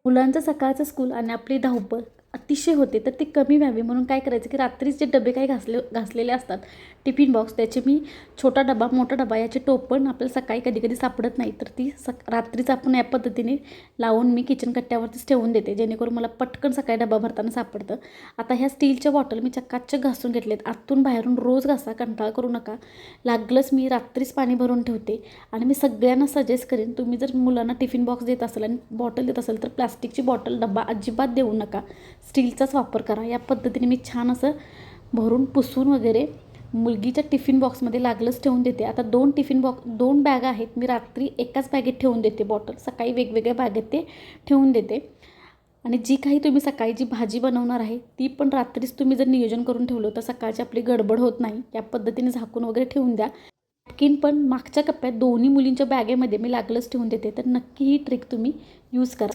मुलांचं सकाळचं स्कूल आणि आपली धावपळ अतिशय होते, तर ती कमी व्हावी म्हणून काय करायचं की रात्रीचे डबे काही घासलेले असतात, टिफिन बॉक्स, त्याचे मी छोटा डबा मोठा डबा याचे टोप पण आपल्याला सकाळी कधी कधी सापडत नाही, तर ती रात्रीच आपण या पद्धतीने लावून मी किचन कट्ट्यावरतीच ठेवून देते, जेणेकरून मला पटकन सकाळी डबा भरताना सापडतं. आता ह्या स्टीलच्या बॉटल मी चकाचक घासून घेतलेत, आतून बाहेरून रोज घासा, कंटाळा करू नका. लागलंच मी रात्रीच पाणी भरून ठेवते. आणि मी सगळ्यांना सजेस्ट करेन, तुम्ही जर मुलांना टिफिन बॉक्स देत असाल आणि बॉटल देत असाल तर प्लास्टिकची बॉटल डब्बा अजिबात देऊ नका, स्टीलचाच वापर करा. या पद्धतीने मी छान असं भरून पुसून वगैरे मुलगीच्या टिफिन बॉक्समध्ये लागलंच ठेवून देते. आता दोन बॅगा आहेत, मी रात्री एकाच बॅगेत ठेवून देते बॉटल, सकाळी वेगवेगळ्या बॅगेत ते ठेवून देते. आणि जी काही तुम्ही सकाळी जी भाजी बनवणार आहे ती पण रात्रीच तुम्ही जर नियोजन करून ठेवलं तर सकाळची आपली गडबड होत नाही. या पद्धतीने झाकून वगैरे ठेवून द्या. नॅपकिन पण मागच्या कप्प्यात दोन्ही मुलींच्या बॅगेमध्ये मी लागलंच ठेवून देते, तर नक्की ही ट्रिक तुम्ही यूज करा.